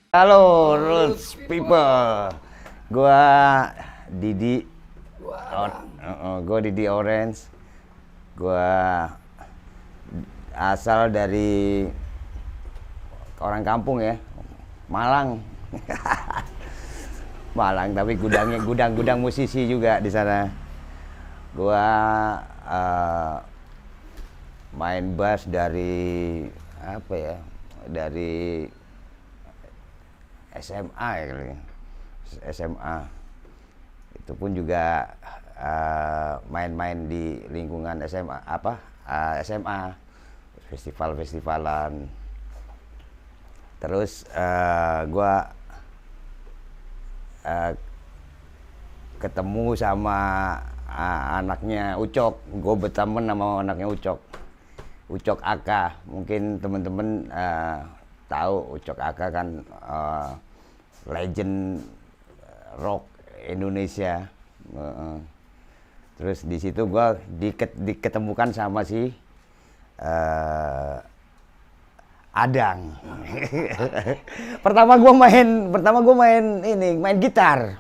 Halo Roots People, gua Didi, gua Didi Orange, gua asal dari orang kampung ya, Malang, Malang tapi gudang musisi juga di sana. Gua main bass dari apa ya, dari SMA ya kali ya. SMA itu pun juga main-main di lingkungan SMA SMA festivalan. Terus gua ketemu sama anaknya Ucok. Gue berteman sama anaknya Ucok Aka. Mungkin teman-teman tahu Ucok Aka kan legend rock Indonesia. Terus di situ gue diketemukan sama si Adang. pertama gue main gitar.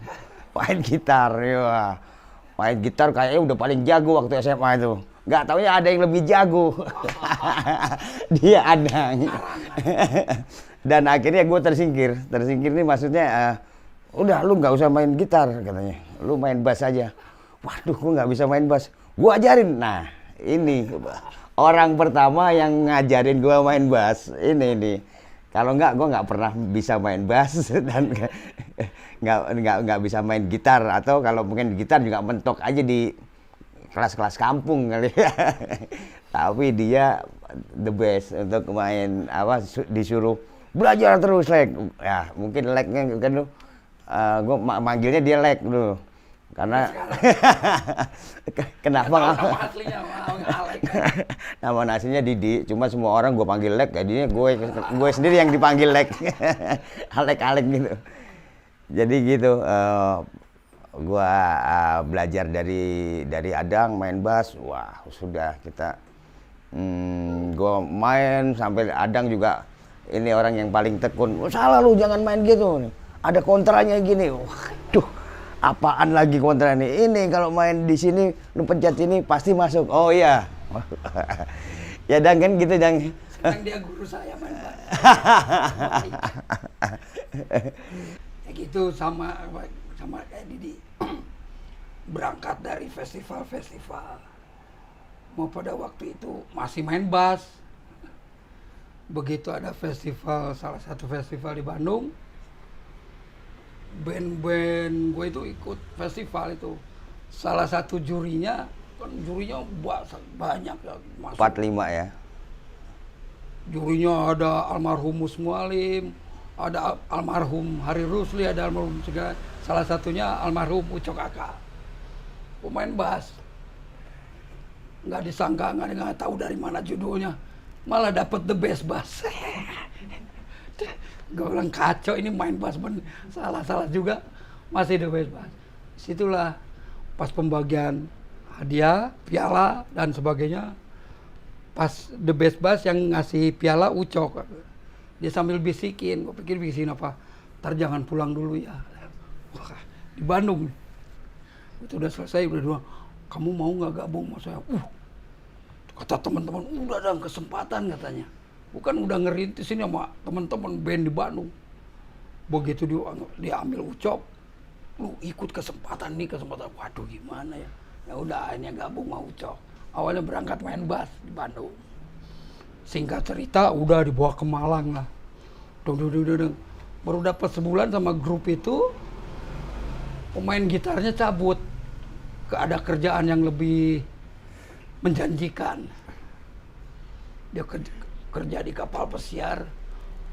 Ya. Main gitar kayaknya udah paling jago waktu SMA itu. Nggak taunya ada yang lebih jago. Dia Adang. Dan akhirnya gue tersingkir nih, maksudnya udah lu nggak usah main gitar katanya, lu main bass aja. Waduh, gue nggak bisa main bass, gue ajarin. Nah ini orang pertama yang ngajarin gue main bass ini. Kalau nggak, gue nggak pernah bisa main bass dan nggak bisa main gitar, atau kalau mungkin gitar juga mentok aja di kelas-kelas kampung kali ya. Tapi dia the best untuk main disuruh belajar terus leg. Ya mungkin legnya kan lu, gue manggilnya dia leg dulu karena kenapa nama nasinya Didi, cuma semua orang gue panggil leg, jadinya gue sendiri yang dipanggil leg. Alek gitu. Jadi gitu, gue belajar dari Adang main bass. Wah sudah kita gue main sampai Adang juga ini orang yang paling tekun. Salah lu, jangan main gitu, ada kontranya gini. Waduh, apaan lagi kontra nih? Ini kalau main di sini lu pencet ini pasti masuk. Oh iya. Ya Dang kan gitu Dang. Sekarang dia guru saya main bass. Ya gitu, sama kayak Didi. Berangkat dari festival. Mau pada waktu itu masih main bass. Begitu ada salah satu festival di Bandung, band-band gue itu ikut festival itu. Salah satu jurinya banyak ya, masuk. 45 ya. Jurinya ada almarhum Mus Mualim, ada almarhum Hari Rusli, ada almarhum segala. Salah satunya almarhum Ucok Aka, pemain bass. Nggak disangka, nggak tahu dari mana judulnya, malah dapat the best bass. Gue bilang kacau ini main bass, salah juga, masih the best bass. Situlah pas pembagian hadiah, piala dan sebagainya, pas the best bass yang ngasih piala Ucok, dia sambil bisikin, gue pikir bisikin apa, ntar jangan pulang dulu ya. Wah, di Bandung, itu udah selesai, udah dua, kamu mau nggak gabung sama saya? Kata teman-teman, udah ada kesempatan katanya. Bukan udah ngerintis ini sama teman-teman band di Bandung. Begitu dia ambil Ucok, lu ikut kesempatan. Waduh gimana ya? Ya udah akhirnya gabung sama Ucok. Awalnya berangkat main bass di Bandung. Singkat cerita udah dibawa ke Malang lah. Baru dapat sebulan sama grup itu, pemain gitarnya cabut. Ada kerjaan yang lebih menjanjikan. Dia kerja di kapal pesiar,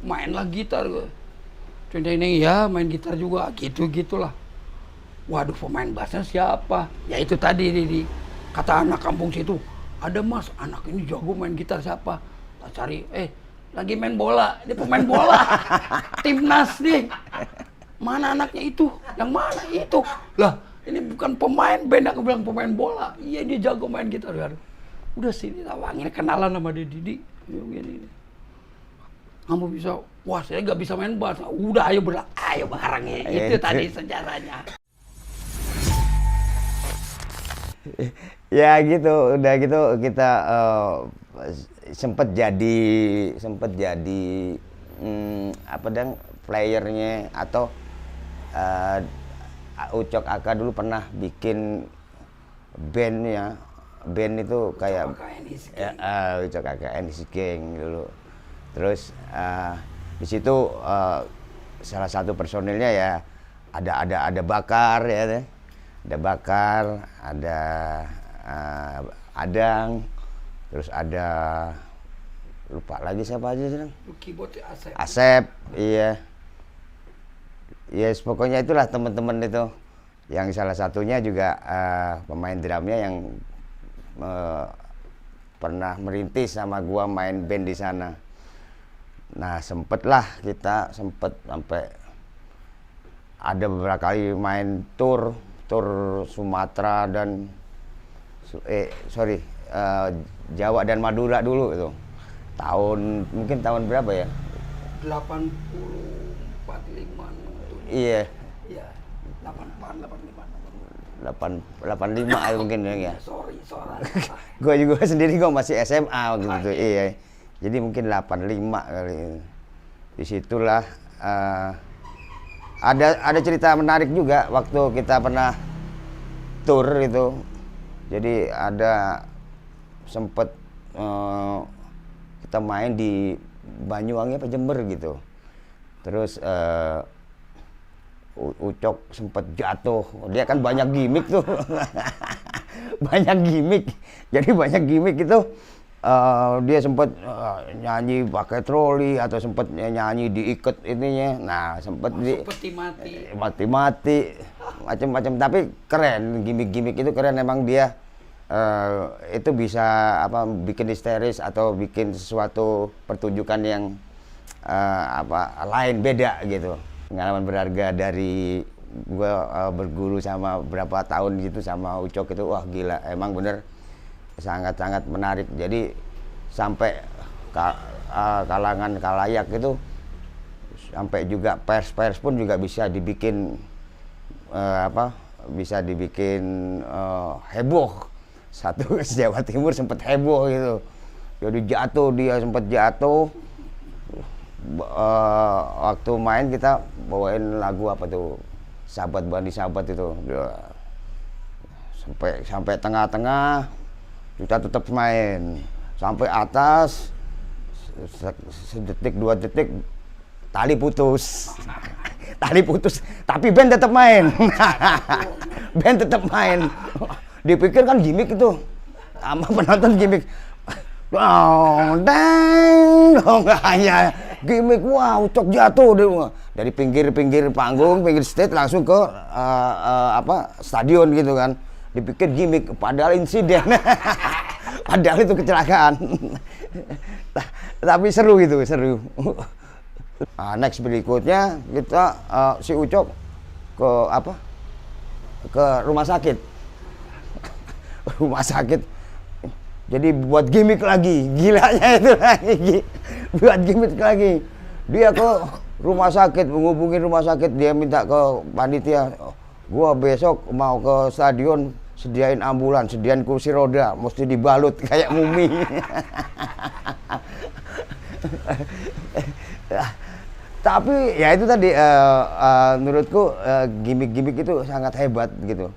mainlah gitar. Ini ya main gitar juga, gitulah. Waduh, pemain bassnya siapa? Ya itu tadi kata anak kampung situ, ada Mas, anak ini jago main gitar, siapa? Tak cari, lagi main bola, dia pemain bola. Timnas nih. Mana anaknya itu? Yang mana itu? Lah, ini bukan pemain band, aku bilang pemain bola. Iya, dia jago main gitar. Udah sini tawangin, kenalan sama Didi. Gini. kamu bisa, wah saya nggak bisa main bass. Udah ayo bareng ya. Itu tadi sejarahnya. Ya gitu, udah gitu kita sempet jadi apa dang playernya atau Ucok Aka dulu pernah bikin band ya, band itu kayak Ucok Aka NS Gang dulu. Terus di situ salah satu personilnya ya ada Bakar ya, ada Bakar, ada Adang, terus ada lupa lagi siapa aja sih. Keyboard Asep. Asep, iya. Yes, pokoknya itulah teman-teman itu. Yang salah satunya juga pemain drumnya yang pernah merintis sama gua main band di sana. Nah, sempet sampai ada beberapa kali main tur Sumatera dan Jawa dan Madura dulu itu. Mungkin tahun berapa ya? 80, 45. Iya. Iya, 85 mungkin ya. Sorry. Gue juga sendiri masih SMA gitu. Iya. Jadi mungkin 85 kali. Disitulah ada cerita menarik juga waktu kita pernah tur itu. Jadi ada sempet kita main di Banyuwangi apa Jember gitu. Terus Ucok sempet jatuh. Dia kan banyak gimmick tuh. Banyak gimmick. Jadi banyak gimmick itu dia sempet nyanyi pakai troli atau sempet nyanyi diikat ininya. Nah, sempet mati macam-macam, tapi keren, gimmick-gimmick itu keren. Emang dia itu bisa bikin histeris atau bikin sesuatu pertunjukan yang lain, beda gitu. Pengalaman berharga dari gua berguru sama berapa tahun gitu sama Ucok itu, wah gila, emang bener sangat-sangat menarik. Jadi sampai kalangan kalayak itu, sampai juga pers pun juga bisa dibikin heboh. Satu Jawa Timur sempat heboh gitu. Jadi dia sempat jatuh. Waktu main kita bawain lagu apa tuh, Sahabat Bani Sahabat itu. Sampai tengah-tengah kita tetap main. Sampai atas sedetik 2 detik tali putus. Tapi band tetap main. Band tetap main. Dipikir kan gimmick itu. Sama penonton gimmick. Dong, hanya gimmick. Wah, Ucok jatuh dari pinggir panggung, pinggir stage langsung ke stadion gitu kan. Dipikir gimmick, padahal insiden. Padahal itu kecelakaan. Tapi seru itu, seru. Nah, next berikutnya kita si Ucok ke rumah sakit. Rumah sakit. Jadi buat gimmick lagi, gilanya itu lagi. Buat gimmick lagi. Dia ke rumah sakit, menghubungi rumah sakit, dia minta ke panitia, gua besok mau ke stadion, sediain ambulan, sediain kursi roda, mesti dibalut kayak mumi. Tapi ya itu tadi menurutku gimmick-gimmick itu sangat hebat gitu.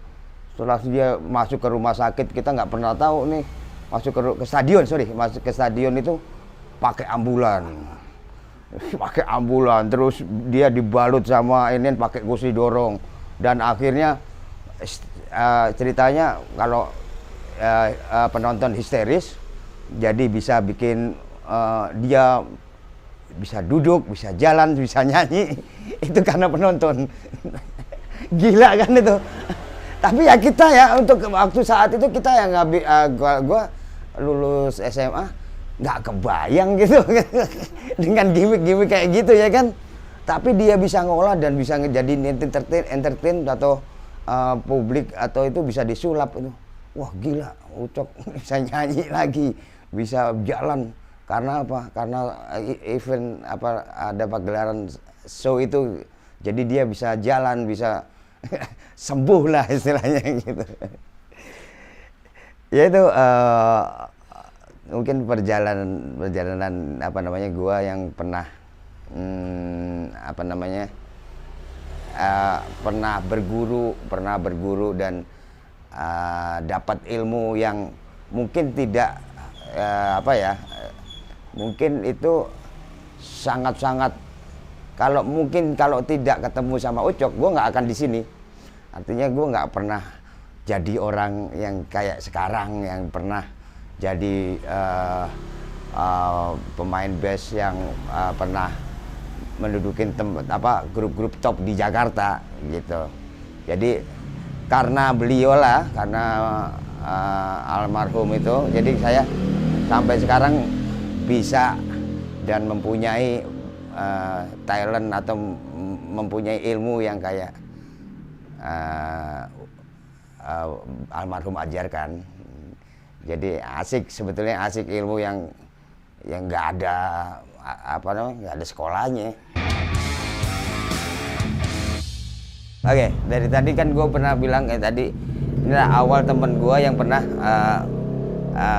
Setelah dia masuk ke rumah sakit, kita nggak pernah tahu nih, masuk ke stadion, masuk ke stadion itu pakai ambulan. Pakai ambulan, terus dia dibalut sama ini pakai kursi dorong. Dan akhirnya ceritanya kalau penonton histeris, jadi bisa bikin dia bisa duduk, bisa jalan, bisa nyanyi. Itu karena penonton. Gila kan itu. Tapi ya kita ya, untuk waktu saat itu kita yang gua lulus SMA nggak kebayang gitu dengan gimmick-gimmick kayak gitu ya kan. Tapi dia bisa ngolah dan bisa ngejadiin entertain atau publik atau itu bisa disulap itu. Wah gila, Ucok bisa nyanyi lagi, bisa jalan Karena apa? Karena event apa ada pagelaran show itu, jadi dia bisa jalan, bisa sembuh lah istilahnya gitu. Ya itu mungkin perjalanan apa namanya gua yang pernah apa namanya pernah berguru dan dapat ilmu yang mungkin tidak apa ya, mungkin itu sangat-sangat, kalau tidak ketemu sama Ucok, gue nggak akan di sini. Artinya gue nggak pernah jadi orang yang kayak sekarang, yang pernah jadi pemain bass yang pernah mendudukin grup-grup top di Jakarta gitu. Jadi karena beliau lah, karena almarhum itu, jadi saya sampai sekarang bisa dan mempunyai talent atau mempunyai ilmu yang kayak almarhum ajarkan. Jadi sebetulnya asik ilmu yang nggak ada nggak ada sekolahnya. Oke, dari tadi kan gue pernah bilang tadi inilah awal temen gue yang pernah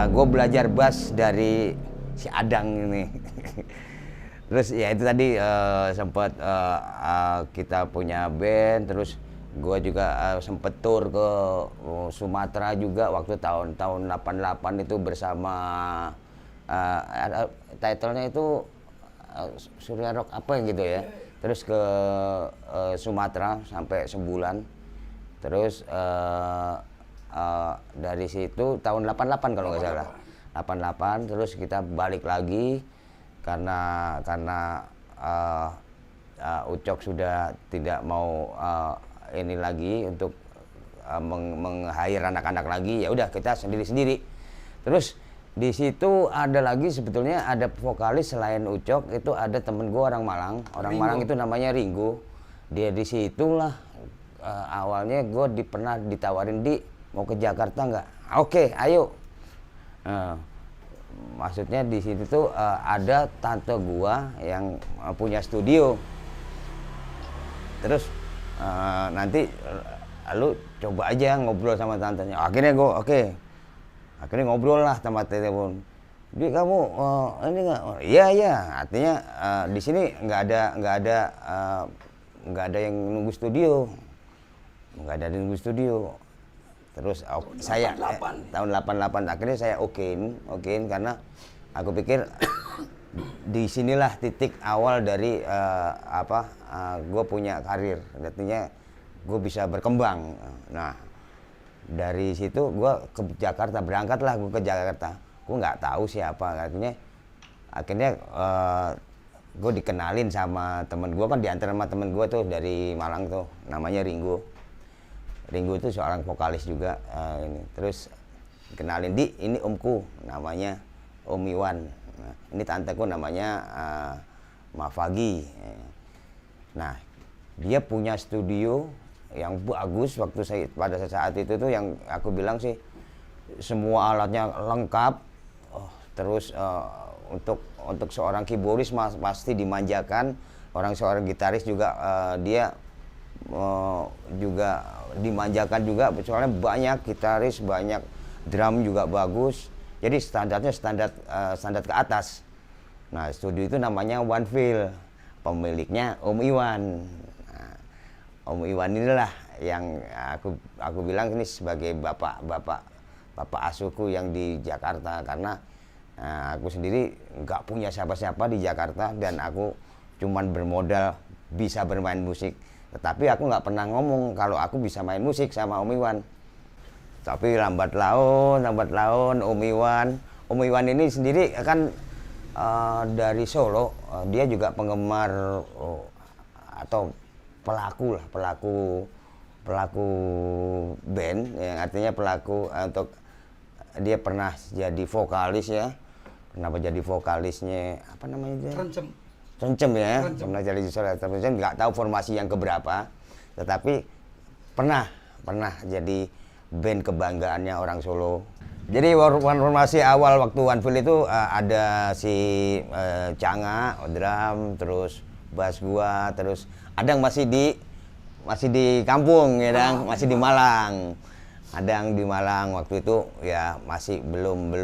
gue belajar bass dari si Adang ini. Terus ya itu tadi sempat kita punya band, terus gue juga sempet tour ke Sumatera juga waktu tahun 88 itu bersama titlenya itu Surya Rock apa gitu ya. Terus ke Sumatera sampai sebulan. Terus dari situ tahun 88 kalau nggak salah. 88 terus kita balik lagi karena Ucok sudah tidak mau ini lagi untuk meng-hire anak-anak lagi, ya udah kita sendiri-sendiri. Terus di situ ada lagi sebetulnya ada vokalis selain Ucok, itu ada temen gue orang Malang. Orang Ringo. Malang itu namanya Ringo. Dia di situlah awalnya gue pernah ditawarin mau ke Jakarta nggak? Oke, ayo. Maksudnya di situ tuh ada tante gua yang punya studio. Terus nanti lu coba aja ngobrol sama tantenya. Akhirnya gua akhirnya ngobrol lah sama telepon. Di kamu ini nggak? Iya. Artinya di sini nggak ada yang nunggu studio. Nggak ada yang nunggu studio. Terus saya tahun 88 akhirnya saya okein karena aku pikir di sinilah titik awal dari gue punya karir, artinya gue bisa berkembang. Nah dari situ gue ke Jakarta, berangkatlah gue ke Jakarta. Gue nggak tahu siapa, akhirnya gue dikenalin sama temen gue, kan diantar sama temen gue tuh dari Malang tuh, namanya Ringo. Ringo itu seorang vokalis juga ini. Terus kenalin, ini omku namanya Om Iwan. Nah, ini tanteku namanya Mafagi. Nah, dia punya studio yang bagus pada saat itu tuh, yang aku bilang sih semua alatnya lengkap. Terus untuk seorang keyboardis pasti dimanjakan, seorang gitaris juga dia juga dimanjakan juga, soalnya banyak gitaris, banyak drum juga bagus. Jadi standarnya standar ke atas. Nah, studio itu namanya One Feel, pemiliknya Om Iwan. Nah, Om Iwan inilah yang aku bilang ini sebagai bapak asuhku yang di Jakarta, karena aku sendiri nggak punya siapa-siapa di Jakarta dan aku cuman bermodal bisa bermain musik. Tetapi aku nggak pernah ngomong kalau aku bisa main musik sama Om Iwan. Tapi lambat laun Om Iwan ini sendiri kan dari Solo, dia juga penggemar atau pelaku band, yang artinya pelaku untuk dia pernah jadi vokalis ya. Kenapa jadi vokalisnya apa namanya dia? Cencem ya, pernah jadi Cencem, nggak tahu formasi yang keberapa, tetapi pernah jadi band kebanggaannya orang Solo. Jadi formasi awal waktu One Feel itu ada si Canga, drum, terus bass gua, terus Adang masih di kampung ya Dang, masih di Malang. Adang di Malang waktu itu ya masih belum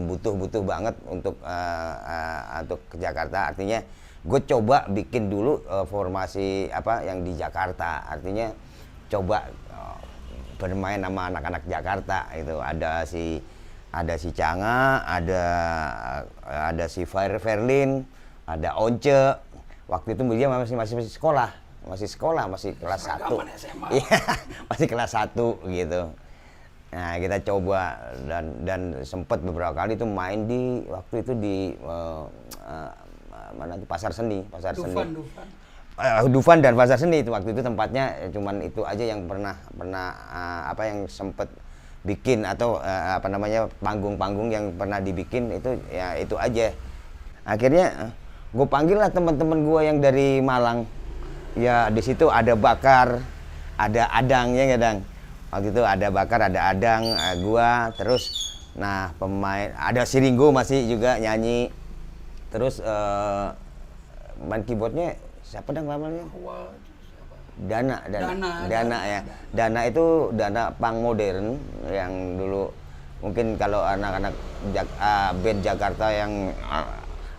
butuh banget untuk ke Jakarta. Artinya gue coba bikin dulu formasi apa yang di Jakarta. Artinya coba bermain sama anak-anak Jakarta itu. Ada si Canga, ada si Verlin, ada Once. Waktu itu dia masih sekolah. Masih kelas 1. Iya, masih kelas 1 gitu. Nah, kita coba dan sempat beberapa kali tuh main di waktu itu di mana tuh Pasar Seni. Dufan dan Pasar Seni itu waktu itu tempatnya cuman itu aja yang pernah apa yang sempet bikin atau panggung-panggung yang pernah dibikin itu ya itu aja. Akhirnya gue panggil lah teman-teman gue yang dari Malang. Ya di situ ada Bakar, ada Adang ya Dang. Waktu itu ada Bakar, ada Adang, gua, terus nah pemain ada si Ringo masih juga nyanyi. Terus main keyboardnya siapa Dang namanya? Dana ya. Dana itu Dana punk modern yang dulu mungkin kalau anak-anak band Jakarta yang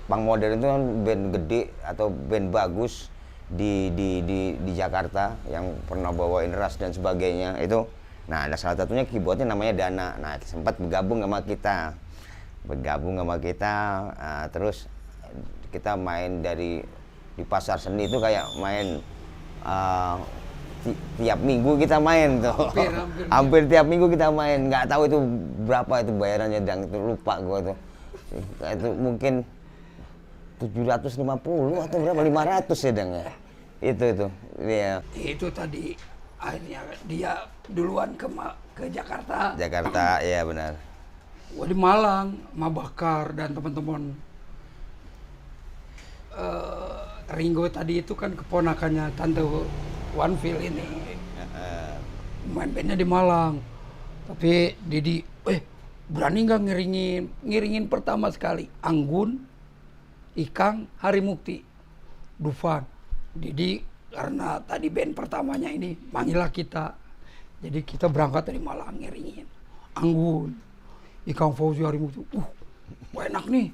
punk modern itu kan band gede atau band bagus di Jakarta yang pernah bawain Ras dan sebagainya itu. Nah, ada salah satunya keyboardnya namanya Dana. Nah, sempat bergabung sama kita. Terus kita main di Pasar Seni itu kayak main tiap minggu kita main tuh. Hampir tiap minggu kita main. Nggak tahu itu berapa itu bayarannya dan itu lupa gua tuh. Itu mungkin 750 atau berapa 500 ya Dang ya. Itu dia. Itu tadi akhirnya dia duluan ke Jakarta. Jakarta, iya benar. Wah di Malang, Mabakar dan teman-teman. Ringo tadi itu kan keponakannya Tante One Feel ini. Main bandnya di Malang. Tapi Didi, berani nggak ngiringin pertama sekali Anggun, Ikang, Hari Mukti, Dufan. Didi karena tadi band pertamanya ini manggillah kita. Jadi kita berangkat dari Malang ngiringin Anggun, Ikang Fauzi, Hari Mukti. Enak nih.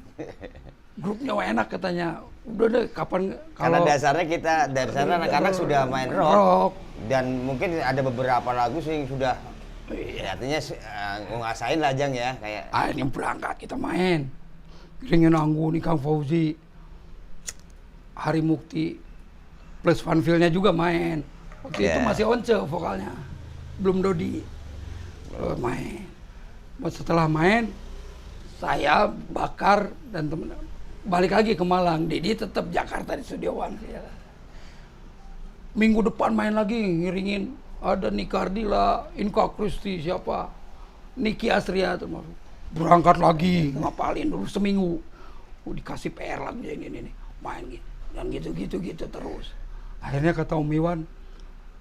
Grupnya enak katanya. Udah deh kapan kalau karena dasarnya kita dari sana anak-anak sudah main rock dan mungkin ada beberapa lagu sih yang sudah artinya ngasain lah Jang ya kayak ini berangkat kita main. Ngiringin Anggun, Ikang Fauzi, Hari Mukti, plus One Feel-nya juga main. Waktu itu masih Once vokalnya, belum Dodi. Main. Setelah main, saya Bakar dan temen balik lagi ke Malang. Didi tetap Jakarta di studio One Feel. Minggu depan main lagi ngiringin ada Nikardila, Inka Kristi siapa, Niki Astria termasuk. Berangkat lagi ngapalin dulu seminggu. Dikasih PR lagu ini main gitu dan gitu terus. Akhirnya kata Om Iwan,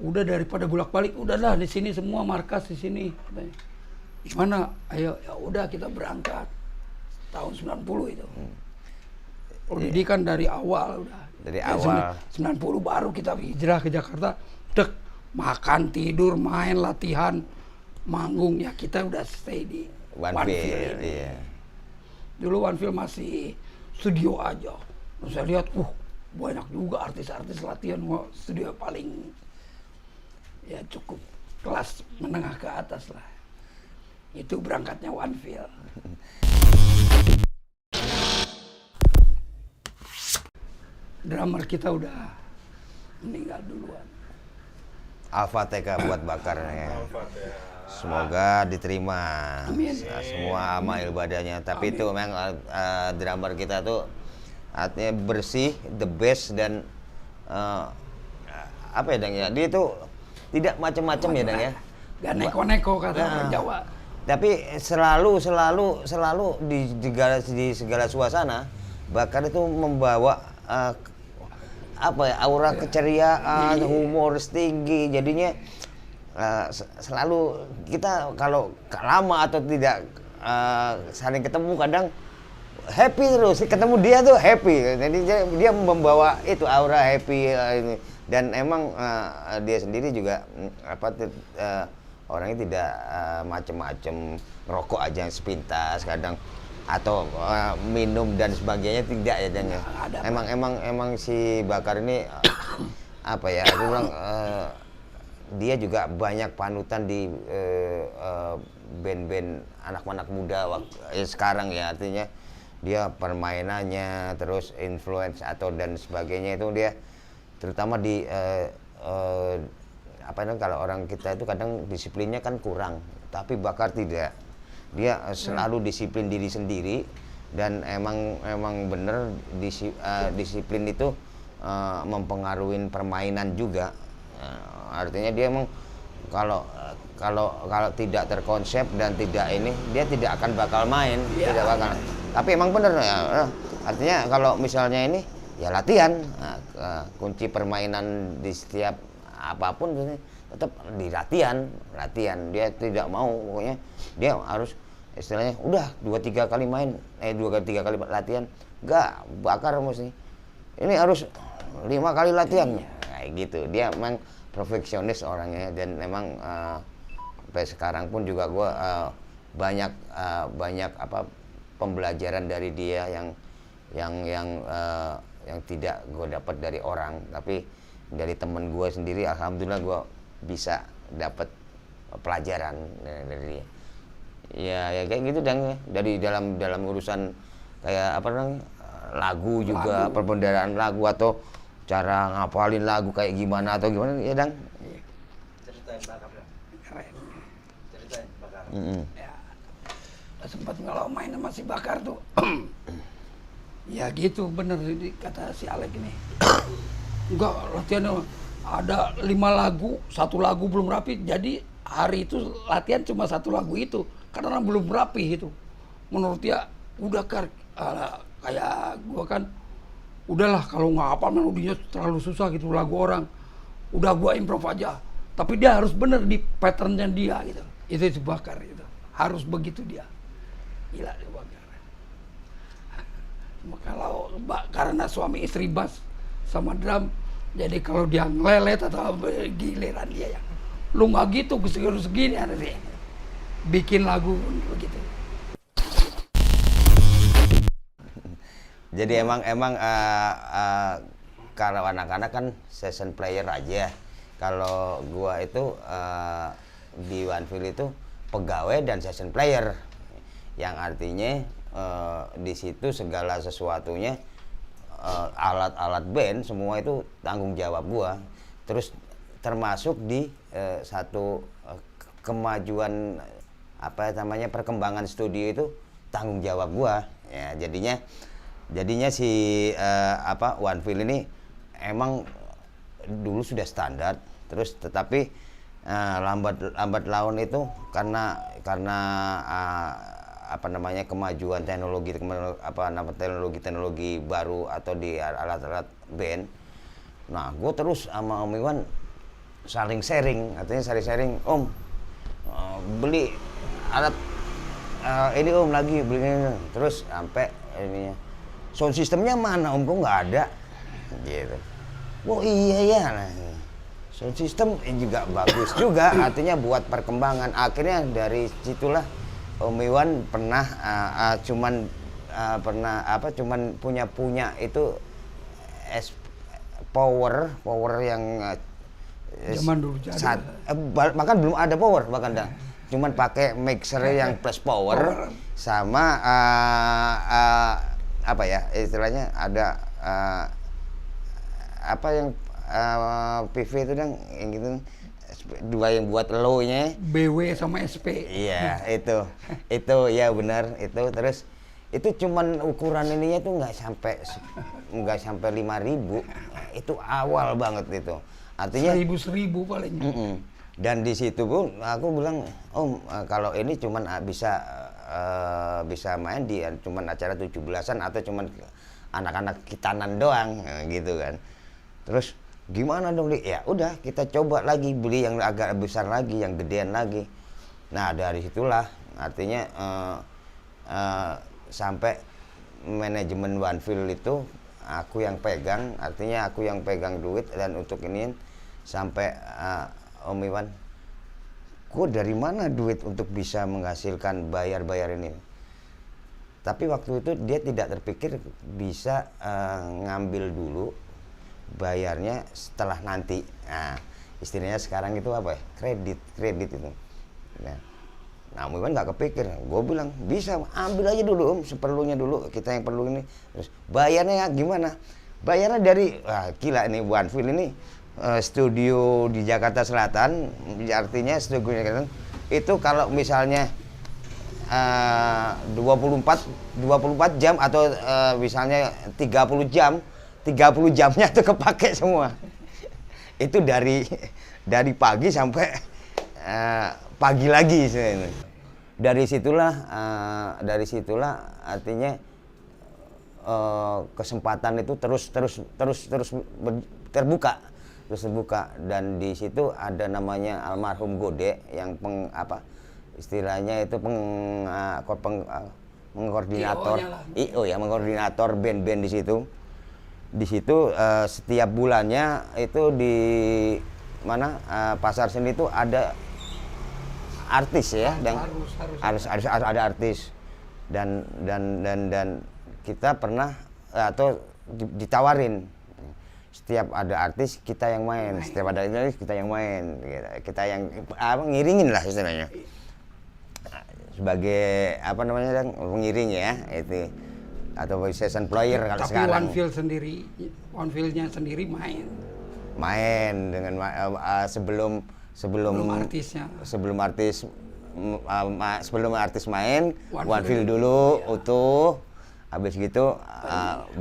udah daripada bolak-balik, udahlah di sini semua markas di sini. Katanya. Gimana? Ayo, ya udah kita berangkat tahun 90 itu. Didi kan dari awal udah. Dari awal. 90 baru kita hijrah ke Jakarta. Makan, tidur, main, latihan, manggung ya kita udah stay di One Feel. Iya. Dulu One Feel masih studio aja. Terus saya lihat, banyak juga artis-artis latihan studio paling ya cukup kelas menengah ke atas lah. Itu berangkatnya One Feel. Drummer kita udah meninggal duluan. Al-Fatihah buat Bakar ya. Semoga diterima. Amin. Semua amal ibadahnya. Tapi itu memang drummer kita tuh artinya bersih, the best dan apa ya Dang ya? Dia itu tidak macam-macam ya Dang ya. Gak neko-neko kata orang Jawa. Tapi selalu di segala suasana Bakar itu membawa aura keceriaan, humor tinggi. Jadinya selalu kita kalau lama atau tidak saling ketemu kadang happy terus, ketemu dia tuh happy, jadi dia membawa itu aura happy ini. Dan emang dia sendiri juga orangnya tidak macem-macem, ngerokok aja yang sepintas kadang, atau minum dan sebagainya tidak ya Dan ya. Emang si Bakar ini apa ya, aku bilang dia juga banyak panutan di band-band anak-anak muda sekarang ya, artinya dia permainannya terus influence atau dan sebagainya itu dia terutama di kalau orang kita itu kadang disiplinnya kan kurang, tapi Bakar tidak, dia selalu disiplin diri sendiri dan emang bener disiplin itu mempengaruhi permainan juga. Artinya dia emang kalau tidak terkonsep dan tidak ini, dia tidak akan bakal main, tidak bakal. Tapi emang bener ya, artinya kalau misalnya ini ya latihan, kunci permainan di setiap apapun tetap di latihan. Dia tidak mau, pokoknya dia harus istilahnya udah 2-3 kali main, 2-3 kali latihan, enggak, Bakar mesti ini harus 5 kali latihan, kayak gitu. Dia memang perfeksionis orangnya, dan memang sampai sekarang pun juga gue banyak pembelajaran dari dia yang tidak gue dapat dari orang, tapi dari temen gue sendiri. Alhamdulillah gue bisa dapat pelajaran dari dia. Ya kayak gitu, dan dari dalam urusan kayak lagu juga, perbendaharaan lagu atau cara ngapalin lagu kayak gimana atau gimana ya Dang? Ceritain Bakar dong. Keren. Ceritain Bakar. Ya, sempat kalau main sama si Bakar tuh. Ya gitu, bener kata si Alek ini. Enggak, latihan ada 5 lagu, 1 lagu belum rapi, jadi hari itu latihan cuma 1 lagu itu, karena belum rapi itu. Menurut dia, udah kayak gua kan, udahlah kalau nggak hafal melodinya terlalu susah gitu lagu orang, udah gua improv aja. Tapi dia harus bener di patternnya dia gitu. Itu Bakar gitu, harus begitu dia. Gila dia Bakar. Kalau karena suami istri bass sama drum, jadi kalau dia ngelelet atau giliran dia yang lu nggak gitu, segini ada sih bikin lagu begitu. Jadi emang kalau anak-anak kan session player aja. Kalau gua itu di Onefield itu pegawai dan session player, yang artinya di situ segala sesuatunya, alat-alat band semua itu tanggung jawab gua. Terus termasuk di satu kemajuan perkembangan studio itu tanggung jawab gua. Ya, jadinya si Onefield ini emang dulu sudah standar, terus tetapi lambat laun itu karena kemajuan teknologi baru atau di alat-alat band. Nah, gue terus sama Om Iwan saling sharing, artinya saling sharing, Om beli alat ini Om lagi beli ini, terus sampai ininya sound systemnya mana Om, kok nggak ada gitu. Oh iya ya, nah, sound system juga bagus juga, artinya buat perkembangan. Akhirnya dari situlah Om Iwan pernah cuman punya itu power yang Zaman dulu bahkan belum ada power, bahkan dah cuman pakai mixer yang plus power sama istilahnya ada PV itu yang gitu, 2 yang buat low-nya BW sama SP. iya itu ya benar itu. Terus itu cuman ukuran ininya tuh nggak sampai 5.000, itu awal banget itu, artinya 1.000 paling. Dan di situ pun aku bilang, Om kalau ini cuman bisa main di cuman acara 17-an atau cuman anak-anak kitanan doang gitu kan. Terus gimana dong, ya udah kita coba lagi beli yang agak besar lagi, yang gedean lagi. Nah dari situlah Artinya sampai manajemen One Feel itu aku yang pegang, artinya aku yang pegang duit dan untuk ini sampai Om Iwan, gue dari mana duit untuk bisa menghasilkan bayar-bayar ini? Tapi waktu itu dia tidak terpikir bisa ngambil dulu bayarnya setelah nanti. Nah, istilahnya sekarang itu apa ya? Kredit itu. Nah, Om Iwan nggak kepikir. Gue bilang bisa, ambil aja dulu Om, seperlunya dulu. Kita yang perlu ini. Terus bayarnya gimana? Bayarnya dari, wah gila ini One Feel ini studio di Jakarta Selatan, artinya studio di Jakarta Selatan itu kalau misalnya 24 jam atau misalnya 30 jamnya itu kepake semua. Itu dari pagi sampai pagi lagi. Dari situlah artinya kesempatan itu terus terbuka dan di situ ada namanya almarhum Gode yang istilahnya itu mengkoordinator mengkoordinator band-band di situ. Di situ setiap bulannya itu di mana Pasar Seni itu ada artis ya, dan harus ada artis dan kita pernah atau ditawarin setiap ada artis kita yang main, setiap ada artis kita yang main, kita yang ngiringin lah istilahnya sebagai pengiring ya itu atau session player kalau tapi sekarang. One Feel-nya sendiri main dengan sebelum artisnya. Sebelum artis main, One Feel dulu utuh. Habis gitu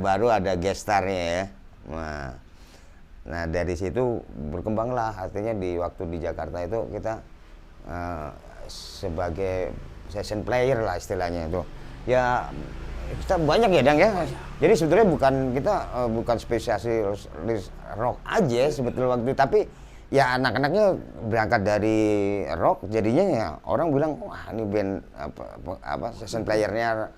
baru ada guest star-nya ya. Nah dari situ berkembanglah, artinya di waktu di Jakarta itu kita sebagai session player lah istilahnya itu. Ya kita banyak ya Dang ya. Jadi sebetulnya bukan spesialis rock aja sebetulnya waktu itu, tapi ya anak-anaknya berangkat dari rock, jadinya ya orang bilang wah ini band session playernya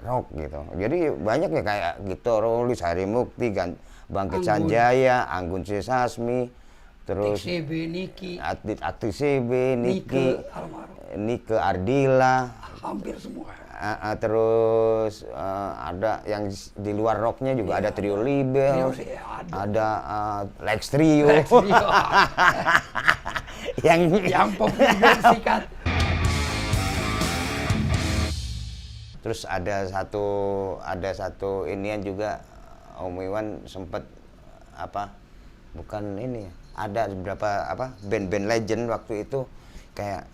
rock gitu. Jadi banyak ya kayak Gito Rolis, Hari Mukti, Bangkit Sanjaya, Anggun C. Sasmi, terus Aktif CB, Nike Ardila, hampir semua. Terus ada yang di luar rocknya juga ada Trio Libel, ada Lex Trio, yang populer sikat. Terus ada satu inian juga Om Iwan sempat bukan ini, ada beberapa band-band legend waktu itu kayak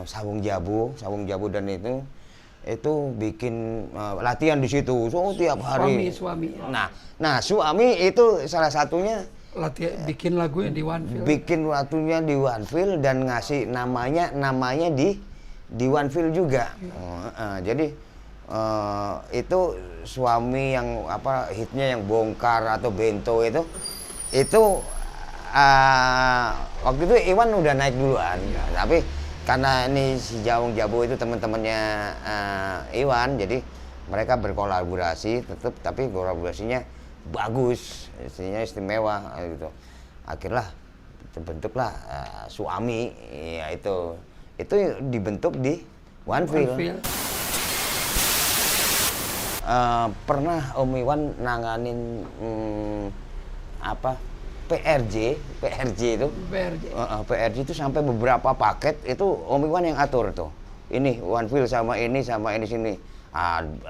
Sawung Jabu dan itu bikin latihan di situ tiap hari. Suami. Nah Suami itu salah satunya latihan bikin lagunya di One Feel. Bikin lagunya di One Feel dan ngasih namanya di One Feel juga. Jadi itu Suami yang hitnya yang Bongkar atau Bento itu waktu itu Iwan udah naik duluan. Tapi karena ini si Jawung Jabu itu teman-temannya Iwan, jadi mereka berkolaborasi tapi kolaborasinya bagus, istimewa gitu. Akhirnya terbentuklah Suami, ya itu dibentuk di One Feel. Pernah Om Iwan nanganin PRJ itu. PRJ itu sampai beberapa paket itu Om Iwan yang atur tuh. Ini One Feel sama ini sini.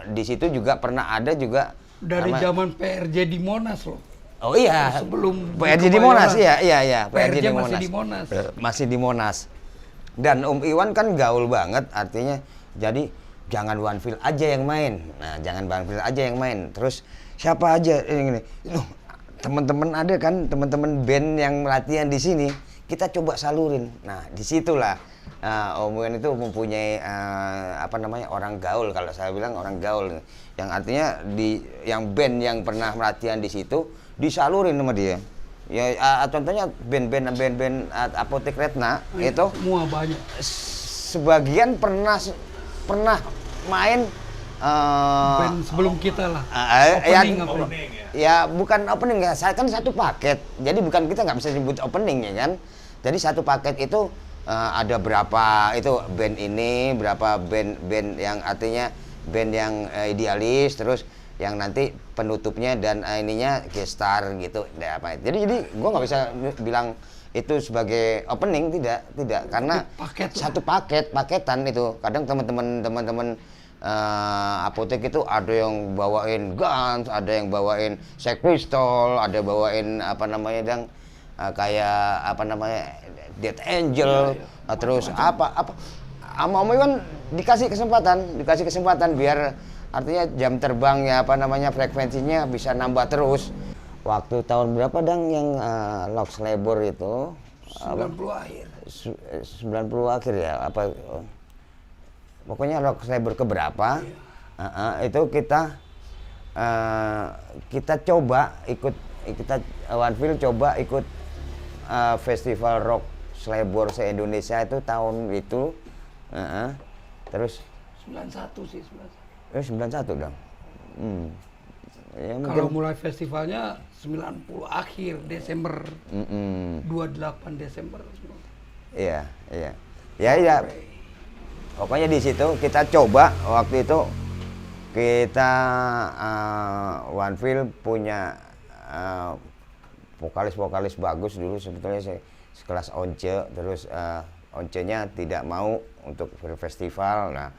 Di situ juga pernah ada juga dari zaman PRJ di Monas loh. Oh iya. Sebelum PRJ di Monas, iya. PRJ masih di Monas. Masih di Monas. Dan Om Iwan kan gaul banget, artinya jadi jangan One Feel aja yang main. Nah, jangan One Feel aja yang main. Terus siapa aja ini. Teman-teman ada kan, teman-teman band yang latihan di sini, kita coba salurin. Nah, disitulah Om Iwan itu mempunyai orang gaul, kalau saya bilang orang gaul, yang artinya yang band yang pernah latihan di situ disalurin sama dia. Ya contohnya band Apotek Retna itu semua banyak. sebagian pernah main Band sebelum kita lah. ya, Opening. ya bukan opening ya, saya kan satu paket, jadi bukan kita nggak bisa sebut opening ya kan. Jadi satu paket itu ada berapa itu band ini, berapa band yang artinya band yang idealis, terus yang nanti penutupnya dan ininya gestar gitu. Apa? Jadi gua nggak bisa bilang itu sebagai opening, tidak karena Paket lah. satu paketan itu. Kadang teman-teman apotek itu ada yang bawain Guns, ada yang bawain Sex Pistol, ada bawain apa namanya kayak apa namanya Death Angel, terus apa Om Iwan dikasih kesempatan biar artinya jam terbangnya apa namanya frekuensinya bisa nambah terus. Waktu tahun berapa yang Lox Labor itu 90 akhir. 90 akhir ya apa pokoknya Lox Labor keberapa itu kita coba ikut One coba ikut festival rock Labor se-Indonesia itu tahun itu terus 91 sih 91 dong. Ya, Kalau mulai festivalnya 90 akhir Desember. 28 Desember. Iya. Ya. Pokoknya di situ kita coba waktu itu kita One punya vokalis bagus dulu sebetulnya sekelas Once, terus Once-nya tidak mau untuk festival. Nah,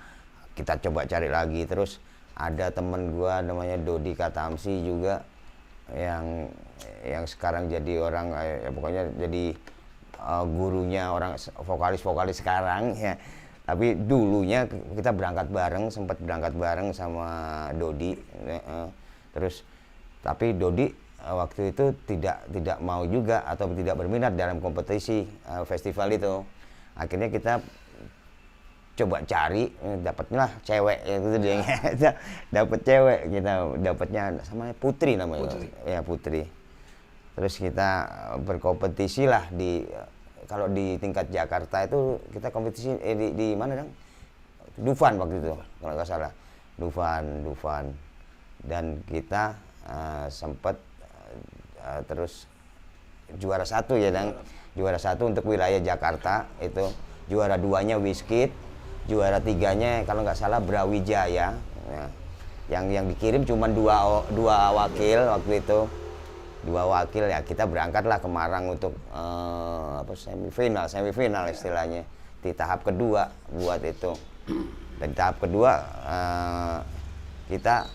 kita coba cari lagi, terus ada temen gua namanya Dodi Katamsi juga yang sekarang jadi orang ya pokoknya jadi gurunya orang vokalis sekarang ya. Tapi dulunya kita sempat berangkat bareng sama Dodi. Terus tapi Dodi waktu itu tidak mau juga atau tidak berminat dalam kompetisi festival itu. Akhirnya kita coba cari, dapatnya cewek gitu dia. Dapat cewek kita dapatnya sama Putri namanya. Ya Putri. Terus kita berkompetisi lah kalau di tingkat Jakarta itu kita kompetisi di mana Dufan waktu itu kalau nggak salah. Dufan. Dan kita sempat terus juara 1 ya juara 1 untuk wilayah Jakarta itu. Juara 2-nya Wizkid, juara 3-nya kalau nggak salah Brawijaya ya. Yang dikirim cuma dua wakil waktu itu. 2 wakil ya, kita berangkatlah ke Marang untuk semifinal istilahnya di tahap kedua buat itu. Dan tahap kedua kita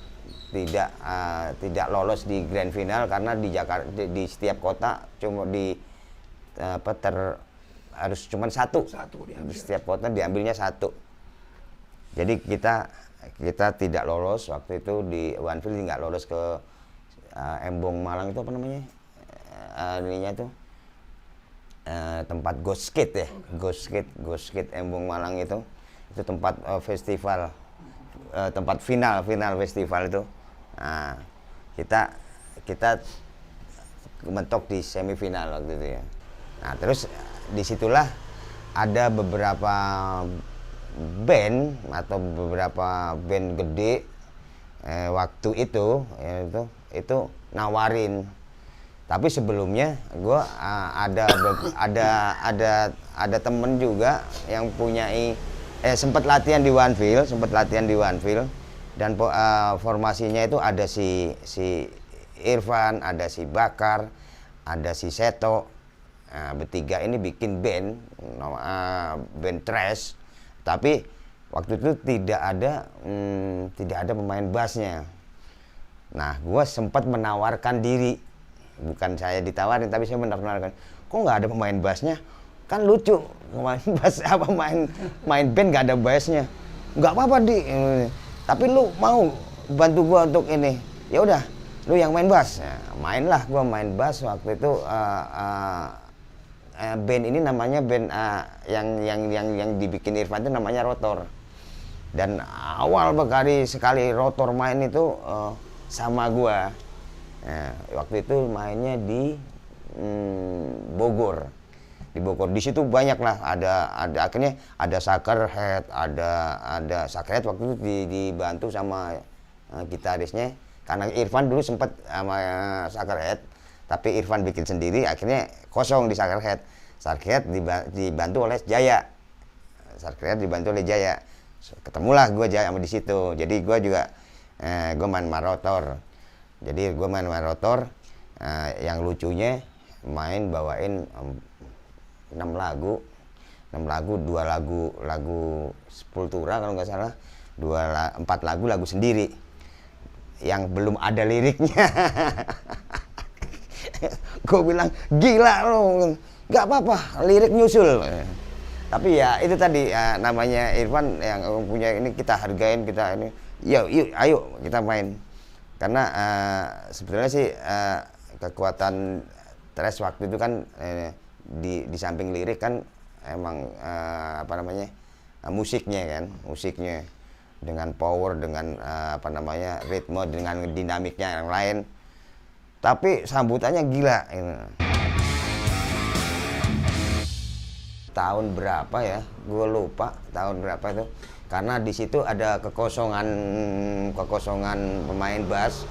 tidak lolos di grand final karena di Jakarta di setiap kota cuma harus cuma satu di setiap kota diambilnya 1. Jadi kita tidak lolos waktu itu di Onefield, nggak lolos ke Embong Malang itu apa namanya ininya itu tempat Ghost Skate ya, Ghost Skate Embong Malang itu tempat festival tempat final festival itu. Nah, kita mentok di semifinal waktu itu ya. Nah, terus disitulah ada beberapa band atau beberapa band gede waktu itu nawarin. Tapi sebelumnya gue ada temen juga yang punyai sempat latihan di Onefield dan formasinya itu ada si Irfan, ada si Bakar, ada si Seto. Nah, bertiga ini bikin band thrash, tapi waktu itu tidak ada pemain bassnya. Nah, gue sempat menawarkan diri, bukan saya ditawarin, tapi saya menawarkan, kok nggak ada pemain bassnya? Kan lucu, pemain bass main band nggak ada bassnya. Nggak apa-apa tapi lu mau bantu gue untuk ini? Ya udah, lu yang main bass. Nah, mainlah gue main bass waktu itu. Band ini namanya band yang dibikin Irfan itu namanya Rotor. Dan awal sekali Rotor main itu sama gua. Nah, waktu itu mainnya di Bogor. di Bogor. Di situ banyak lah, ada akhirnya ada Suckerhead, ada Suckerhead waktu itu dibantu sama gitarisnya, karena Irfan dulu sempat sama Suckerhead, tapi Irfan bikin sendiri, akhirnya kosong di Suckerhead. Suckerhead dibantu oleh Jaya. Suckerhead dibantu oleh Jaya. Ketemulah gue Jaya sama di situ. Jadi gue juga gue main rotor. Jadi gue main rotor. Yang lucunya main bawain 6 lagu, 2 lagu Sepultura kalau nggak salah, 4 lagu sendiri yang belum ada liriknya. Gue bilang gila lo, nggak apa-apa, lirik nyusul. Tapi ya itu tadi namanya Irfan yang punya ini, kita hargain, kita ini, yuk ayo kita main. Karena sebetulnya sih kekuatan Thrash waktu itu kan di samping lirik kan emang musiknya dengan power, dengan ritme, dengan dinamiknya yang lain. Tapi sambutannya gila. Tahun berapa ya? Gue lupa tahun berapa itu. Karena di situ ada kekosongan pemain bass.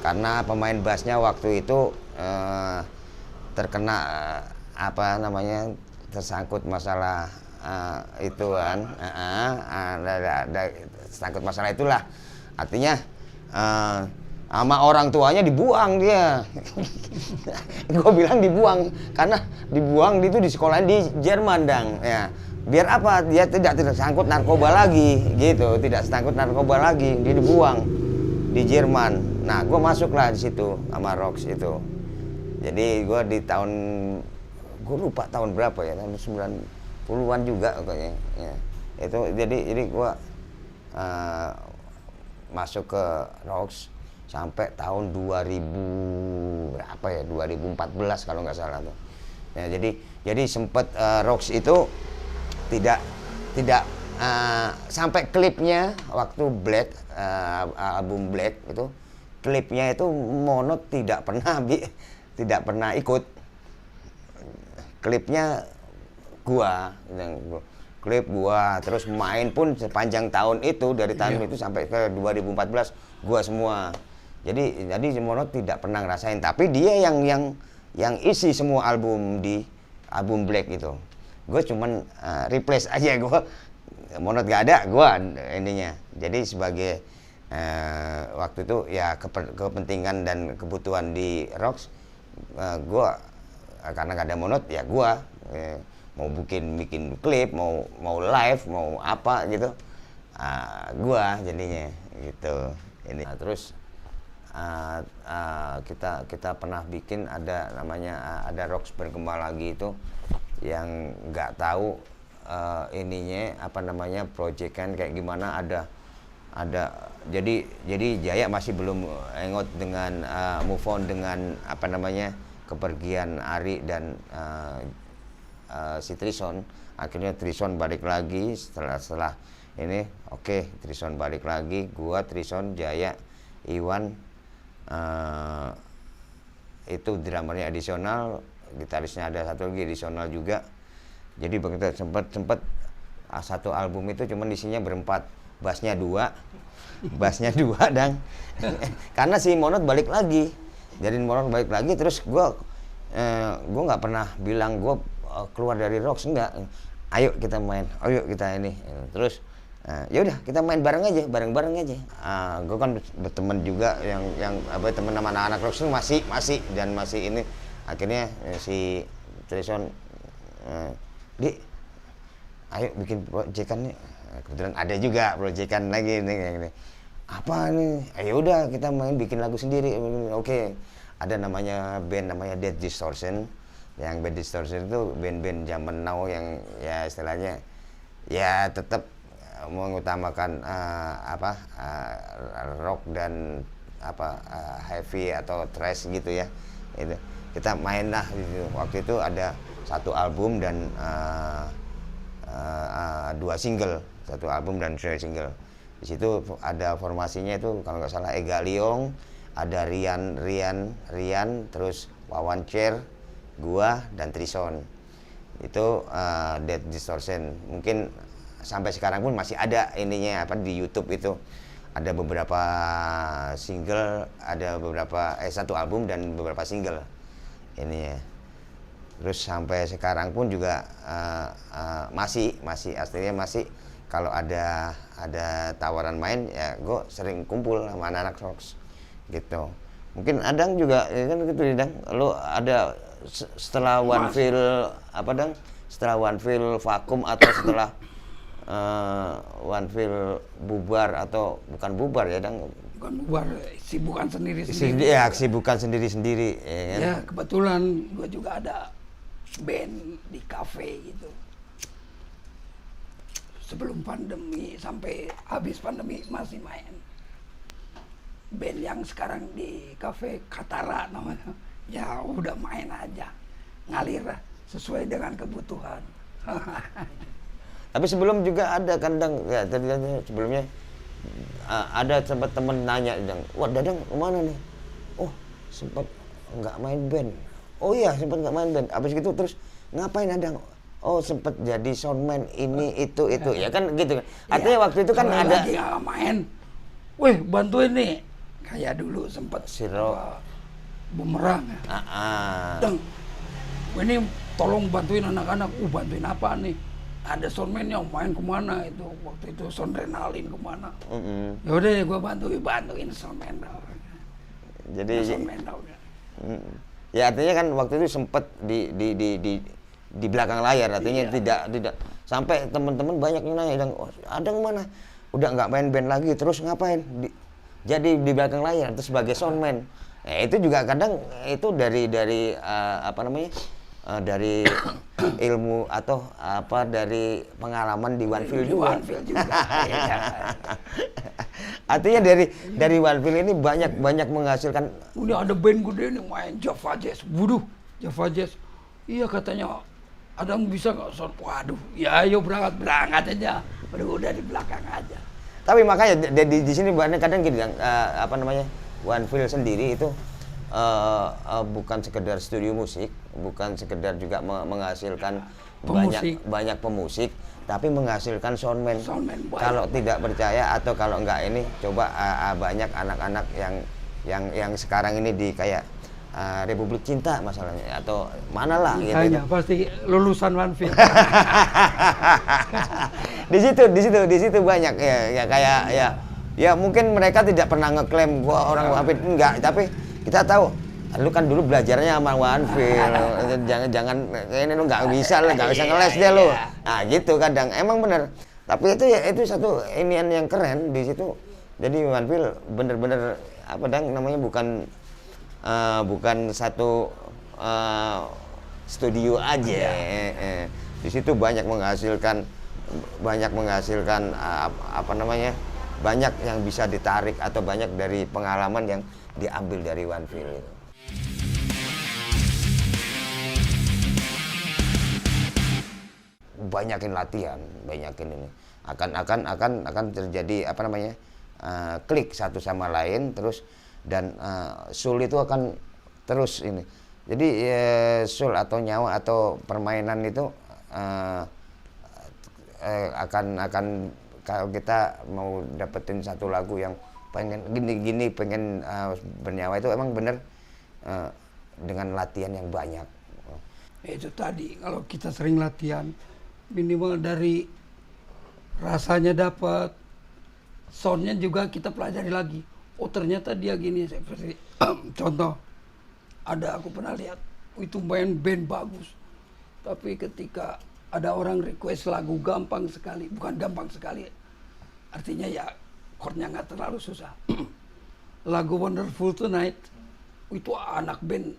Karena pemain bassnya waktu itu terkena tersangkut masalah itu kan, tersangkut masalah itulah, artinya sama orang tuanya dibuang dia. Gue bilang dibuang karena dibuang itu di sekolah di Jerman dang ya, biar apa, dia tidak tersangkut narkoba lagi gitu, tidak tersangkut narkoba lagi, dia dibuang di Jerman. Nah gue masuklah di situ sama Rox itu. Jadi gue di tahun, gue lupa tahun berapa ya, tahun 90-an juga kayaknya. Ya. Itu jadi gue masuk ke Rox sampai tahun 2000 berapa ya, 2014 kalau nggak salah tuh. Ya, jadi sempat Rox itu tidak sampai klipnya waktu Black, album Black itu, klipnya itu Mono tidak pernah ikut. Klipnya klip gua, terus main pun sepanjang tahun itu, dari tahun itu sampai ke 2014 gua semua. Jadi Mono tidak pernah ngerasain, tapi dia yang isi semua album di album Black itu. Gue cuman replace aja, gua Mono gak ada, gua ininya. Jadi sebagai waktu itu ya kepentingan dan kebutuhan di Rox, gue karena gak ada Monot ya gue mau bikin klip, mau live, mau apa gitu, gue jadinya gitu ini. Terus kita pernah bikin ada namanya ada Rox Bergema Lagi itu, yang nggak tahu ininya proyekan kayak gimana, ada jadi Jaya masih belum engot dengan move on dengan kepergian Ari dan si Trison. Akhirnya Trison balik lagi setelah ini, oke, Trison balik lagi, gua, Trison, Jaya, Iwan, itu drummernya adisional, gitarisnya ada satu lagi adisional juga. Jadi begitu sempat satu album itu cuman isinya berempat, bassnya dua dan karena si Monot balik lagi, jadi Monot balik lagi, terus gue nggak pernah bilang gue keluar dari Rox, enggak, ayo kita main, ayo kita ini, terus ya udah kita main bareng aja. Gue kan berteman juga yang teman sama anak-anak Rox itu masih ini. Akhirnya si Trison, ayo bikin proyekan nih. Kebetulan ada juga proyekan lagi nih. Apa nih? Ya udah kita main bikin lagu sendiri. Oke. Ada namanya band namanya Dead Distortion. Yang Dead Distortion itu band-band zaman now yang ya istilahnya ya tetap mengutamakan rock dan heavy atau thrash gitu ya. Itu kita main lah gitu. Waktu itu ada satu album dan dua single, satu album dan 2 single. Di situ ada formasinya itu kalau nggak salah Ega Liong, ada Rian, terus Wawan Cer, gua dan Trison. Itu Dead Distortion. Mungkin sampai sekarang pun masih ada ininya apa di YouTube itu. Ada beberapa single, ada beberapa satu album dan beberapa single ini ya. Terus sampai sekarang pun juga masih aslinya masih kalau ada tawaran main ya gue sering kumpul sama anak-anak Rocks gitu. Mungkin Adang juga ya kan gitu Dang. Lo ada setelah One Feel apa Dang? Setelah One Feel vakum atau setelah One Feel bubar atau bukan bubar ya Dang? Bukan bubar, sibukan sendiri-sendiri. Ya, sibukan sendiri-sendiri ya kan? Ya kebetulan gue juga ada band di kafe gitu. Sebelum pandemi sampai habis pandemi masih main. Band yang sekarang di kafe Katara namanya. Ya udah main aja, ngalir lah sesuai dengan kebutuhan. Tapi sebelum juga ada kandang ya tadi sebelumnya ada sempat temen nanya Dang, wah Dadang kemana nih? Oh sempat nggak main band. Oh iya sempat nggak main band. Abis gitu terus ngapain Dadang? Oh sempat jadi soundman ini itu ya kan gitu. Artinya waktu itu kan ada lagi nggak main. Wih bantuin nih. Kayak dulu sempat Siro. Bumerang. Dang, ini tolong bantuin anak-anak. Bantuin apa nih? Ada soundman yang main kemana itu waktu itu Soundrenalin kemana? Ya udah gue bantuin soundman. Jadi soundman ya artinya kan waktu itu sempat di belakang layar artinya tidak sampai teman-teman banyak yang nanya Dang, oh, Adang mana? Udah nggak main band lagi terus ngapain? Jadi di belakang layar atau sebagai soundman. Nah, itu juga kadang itu dari apa namanya? Dari ilmu atau apa dari pengalaman di One Feel juga. Artinya dari One Feel ini banyak menghasilkan. Udah ada band gede nih main Java Jazz. Waduh, Java Jazz. Iya katanya Adam bisa nggak sound? Waduh, ya ayo berangkat aja. Udah di belakang aja. Tapi makanya di sini banyak kadang gini apa namanya? One Feel sendiri itu bukan sekedar studio musik, bukan sekedar juga menghasilkan banyak pemusik, tapi menghasilkan soundman. Kalau tidak percaya atau kalau enggak ini, coba banyak anak-anak yang sekarang ini di kayak Republik Cinta masalahnya atau mana lah gitu. Pasti lulusan One Feel. di situ banyak ya kayak ya mungkin mereka tidak pernah ngeklaim gua orang One Feel enggak, tapi kita tahu lu kan dulu belajarnya sama One Feel, jangan ini lu nggak bisa ngeles dia lu. Nah gitu kadang emang bener. Tapi itu satu inian yang keren di situ. Jadi One Feel bener-bener apa Dang namanya bukan satu studio aja. Di situ banyak menghasilkan apa namanya banyak yang bisa ditarik atau banyak dari pengalaman yang diambil dari One Feel itu. Banyakin latihan, banyakin ini akan terjadi apa namanya klik satu sama lain terus dan soul itu akan terus ini. Jadi soul atau nyawa atau permainan itu akan kalau kita mau dapetin satu lagu yang pengen gini pengen bernyawa itu emang bener dengan latihan yang banyak. Itu tadi kalau kita sering latihan minimal dari rasanya dapat, soundnya juga kita pelajari lagi. Oh ternyata dia gini seperti contoh ada aku pernah lihat itu main band bagus, tapi ketika ada orang request lagu gampang sekali, bukan gampang sekali, artinya ya chordnya nggak terlalu susah. Lagu Wonderful Tonight itu anak band,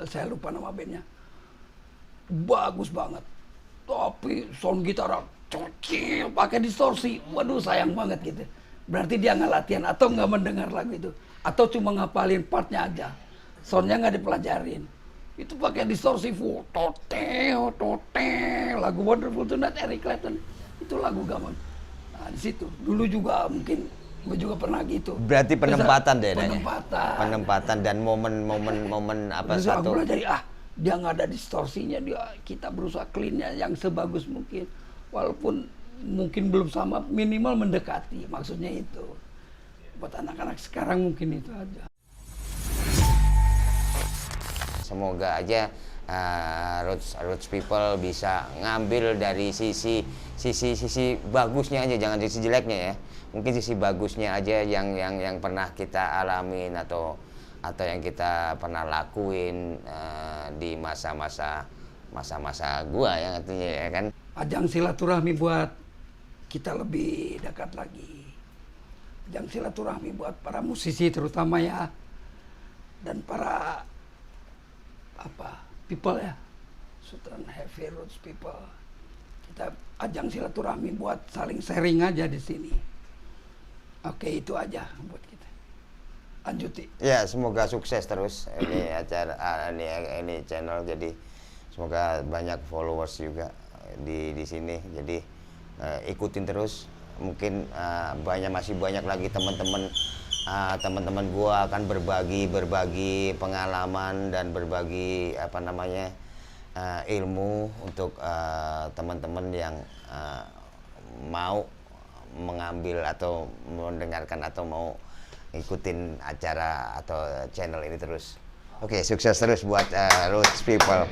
saya lupa nama bandnya, bagus banget, tapi sound gitar cocil pakai distorsi, waduh sayang banget gitu. Berarti dia nggak latihan atau nggak mendengar lagu itu, atau cuma ngapalin partnya aja, soundnya nggak dipelajarin. Itu pakai distorsi full, lagu Wonderful Tonight Eric Clapton itu lagu gampang. Nah di situ dulu juga mungkin gue juga pernah gitu. Berarti penempatan deh, penempatan dan momen apa terus satu. aku pelajari dia nggak ada distorsinya, kita berusaha cleannya yang sebagus mungkin, walaupun mungkin belum sama, minimal mendekati, maksudnya itu. Buat anak-anak sekarang mungkin itu aja. Semoga aja Roots People bisa ngambil dari sisi bagusnya aja, jangan sisi jeleknya ya. Mungkin sisi bagusnya aja yang pernah kita alamin atau yang kita pernah lakuin di masa-masa gua ya artinya ya kan. Ajang silaturahmi buat kita lebih dekat lagi. Ajang silaturahmi buat para musisi terutama ya, dan para people ya, Southern Heavy Roots People. Kita ajang silaturahmi buat saling sharing aja di sini. Oke, itu aja buat kita. Lanjuti. Ya, semoga sukses terus ini acara ini channel, jadi semoga banyak followers juga di sini. Jadi ikutin terus. Mungkin masih banyak lagi teman-teman gua akan berbagi pengalaman dan berbagi ilmu untuk teman-teman yang mau mengambil atau mendengarkan atau mau ikutin acara atau channel ini terus. Oke, sukses terus buat Roots People.